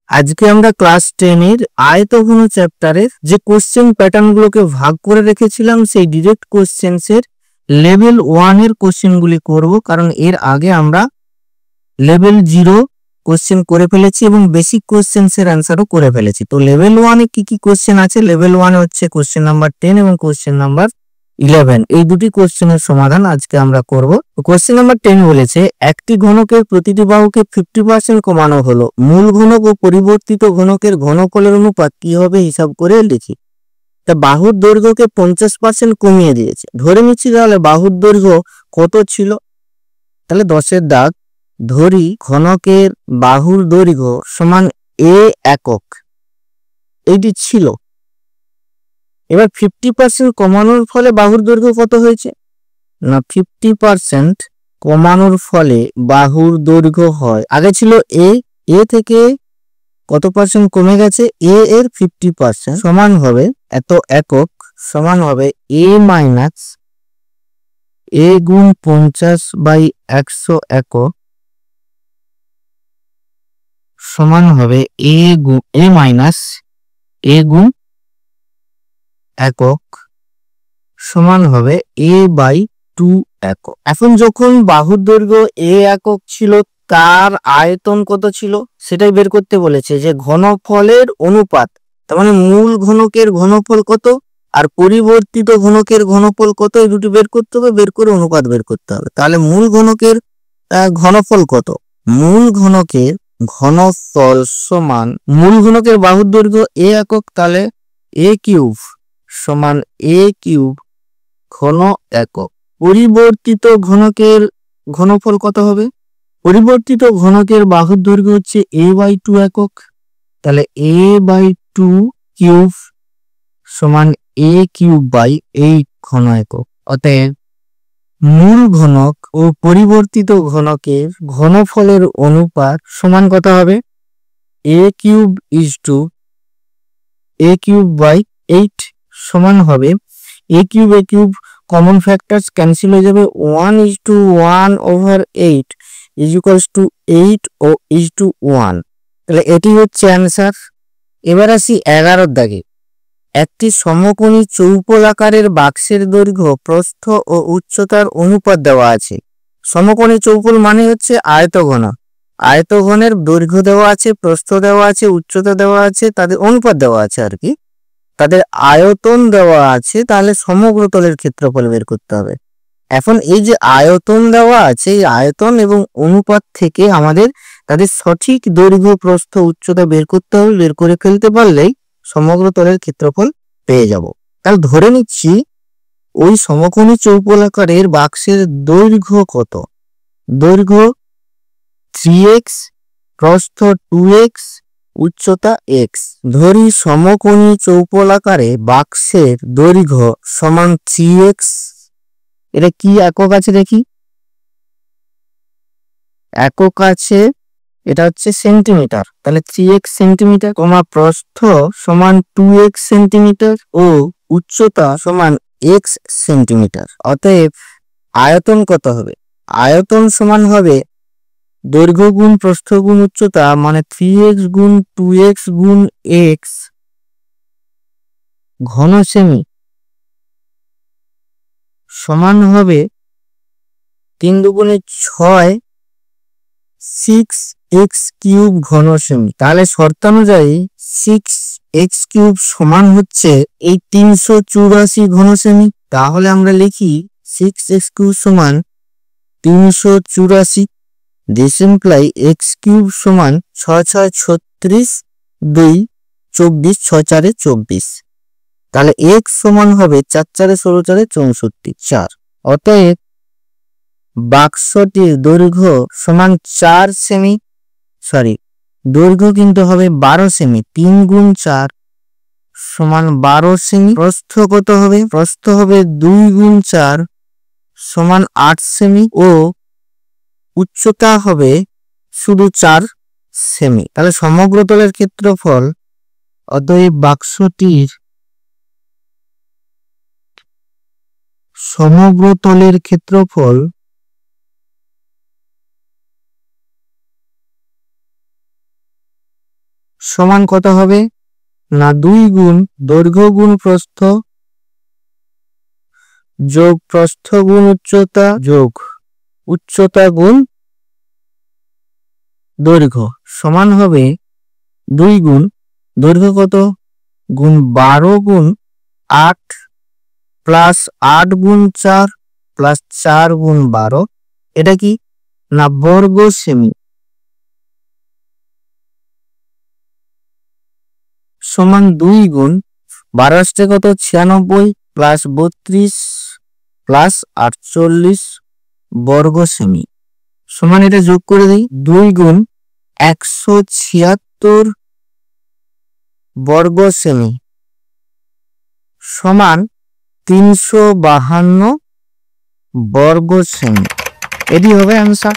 আজকে আমরা ক্লাস 10 এর আয়তঘন চ্যাপ্টারের যে কোশ্চেন প্যাটার্ন গুলোকে ভাগ করে রেখেছিলাম সেই ডিরেক্ট কোশ্চেন্স এর লেভেল 1 এর কোশ্চেন গুলি করব, কারণ এর আগে আমরা লেভেল 0 কোশ্চেন করে ফেলেছি এবং বেসিক কোশ্চেন্স এর অ্যান্সারও করে ফেলেছি। তো লেভেল 1 এ কি কি কোশ্চেন আছে? লেভেল 1 এ হচ্ছে কোশ্চেন নাম্বার 10 এবং কোশ্চেন নাম্বার 11, এই দুটি কোশ্চেনের সমাধান আজকে আমরা করব। কোশ্চেন নাম্বার 10 বলেছে একটি ঘনকের প্রতিটি বাহুকে 50% কমানো হলো, মূল ঘনক ও পরিবর্তিত ঘনকের ঘনফলের অনুপাত কি হবে হিসাব করে লিখি। তা বাহুর দৈর্ঘ্যকে 50% কমিয়ে দিয়েছে, ধরে নিচ্ছি তাহলে বাহুর দৈর্ঘ্য কত ছিল? তাহলে 10-এর দাগ ধরি ঘনকের বাহুর দৈর্ঘ্য সমান a একক, এইটি ছিল। এবার 50% কমানোর ফলে বাহুর দৈর্ঘ্য কত হয়েছে না, 50% কমানোর ফলে বাহুর দৈর্ঘ্য হয়, আগে ছিল a থেকে কত পার্সেন্ট কমে গেছে, a এর 50% সমান হবে এত একক, সমান হবে a মাইনাস a গুণ 50/100 একক সমান হবে a মাইনাস a গুণ একক সমান হবে a/2 একক। এখন যখন বাহুর দৈর্ঘ্য a একক ছিল, তার আয়তন কত ছিল সেটাই বের করতে বলেছে, যে ঘনফলের অনুপাত, তার মানে মূল ঘনকের ঘনফল কত আর পরিবর্তিত ঘনকের ঘনফল কত, এই দুটি বের করতে হবে, বের করে অনুপাত বের করতে হবে। তাহলে মূল ঘনকের ঘনফল কত? মূল ঘনকের ঘনফল সমান মূল ঘনকের বাহুর দৈর্ঘ্য a একক, তাহলে a কিউব সমান a কিউব ঘন একক। পরিবর্তিত ঘনকের ঘনফল কত হবে? পরিবর্তিত ঘনকের বাহুর দৈর্ঘ্য হচ্ছে a/2 একক, তাহলে a/2 কিউব সমান a কিউব বাই 8 ঘন একক। অতএব মূল ঘনক ও পরিবর্তিত ঘনকের ঘনফলের অনুপাত সমান কত হবে? a cube is to a cube by 8 সমান হবে a cube common factors cancel হয়ে যাবে, 1:1/8 ইজ ইকুয়ালস টু 8 ও 1:1। তাহলে এটি হচ্ছে অ্যান্সার। এবার আসি 11 দাগে। একটি সমকোণী চৌপলাকারের বাক্সের দৈর্ঘ্য প্রস্থ ও উচ্চতার অনুপাত দেওয়া আছে। সমকোণী চৌপল মানে হচ্ছে আয়তঘন, আয়তঘনের দৈর্ঘ্য দেওয়া আছে, প্রস্থ দেওয়া আছে, উচ্চতা দেওয়া আছে, তাদের অনুপাত দেওয়া আছে আর কি, তাদের আয়তন দেওয়া আছে, তাহলে সমগ্র তলের ক্ষেত্রফল বের করতে হবে। এখন এই যে আয়তন দেওয়া আছে, এই আয়তন এবং অনুপাত থেকে আমাদের তাদের সঠিক দৈর্ঘ্য প্রস্থ উচ্চতা বের করতে হবে, বের করে ফেলতে পারলেই সমগ্র তলের ক্ষেত্রফল পেয়ে যাব। তাহলে ধরে নিচ্ছি ওই সমকোণী চৌপলাকারের বাক্সের দৈর্ঘ্য কত? দৈর্ঘ্য 3x, প্রস্থ 2x, উচ্চতা x। ধরি সমকোণী চৌপলাকারে বাক্সের দৈর্ঘ্য সমান 3x, এটা কি একক আছে দেখি, একক আছে, এটা হচ্ছে সেন্টিমিটার, তাহলে 3x সেন্টিমিটার, প্রস্থ সমান 2x সেন্টিমিটার ও উচ্চতা সমান x সেন্টিমিটার। অতএব আয়তন কত হবে? আয়তন সমান হবে দৈর্ঘ্য গুণ প্রস্থ গুণ উচ্চতা, মানে 3x গুণ 2x গুণ x ঘন সেমি সমান হবে 3 দুগুণে 6 6x কিউব ঘন সেমি। তাহলে শর্তানুযায়ী 6x কিউব সমান হচ্ছে এই 384 ঘন সেমি। তাহলে আমরা লিখি 6x কিউব সমান 384, দিস ইমপ্লাই x কিউব সমান 6 6 36, 2 24, 6 4 24, তাহলে x সমান হবে 4 4 16 4 64 4। অতএব বাক্সটির দৈর্ঘ্য সমান 4 সেমি, দৈর্ঘ্য কিন্তু হবে 12 সেমি, 3 গুণ 4 সমান 12 সেমি। প্রস্থ কত হবে? প্রস্থ হবে 2 গুণ 4 সমান 8 সেমি ও উচ্চতা হবে শুধু 4 সেমি। তাহলে সমগ্র তলের ক্ষেত্রফল, অতএব বাক্সটির সমগ্র তলের ক্ষেত্রফল সমান কত হবে না 2 গুণ দৈর্ঘ্য গুণ প্রস্থ যোগ প্রস্থ গুণ উচ্চতা যোগ উচ্চতা গুণ দৈর্ঘ্য সমান হবে 2 গুণ দৈর্ঘ্য কত গুণ 12 গুণ 8 প্লাস 8 গুণ 4 প্লাস 4 গুণ 12 এটা কি না বর্গ সেমি সমান 2 গুণ 12 কত 96 প্লাস 32 প্লাস 48 বর্গ সেমি সমান এটা যোগ করে দিই 2 গুণ 176 বর্গ সেমি সমান 352 বর্গ সেমি এটি হবে অ্যান্সার।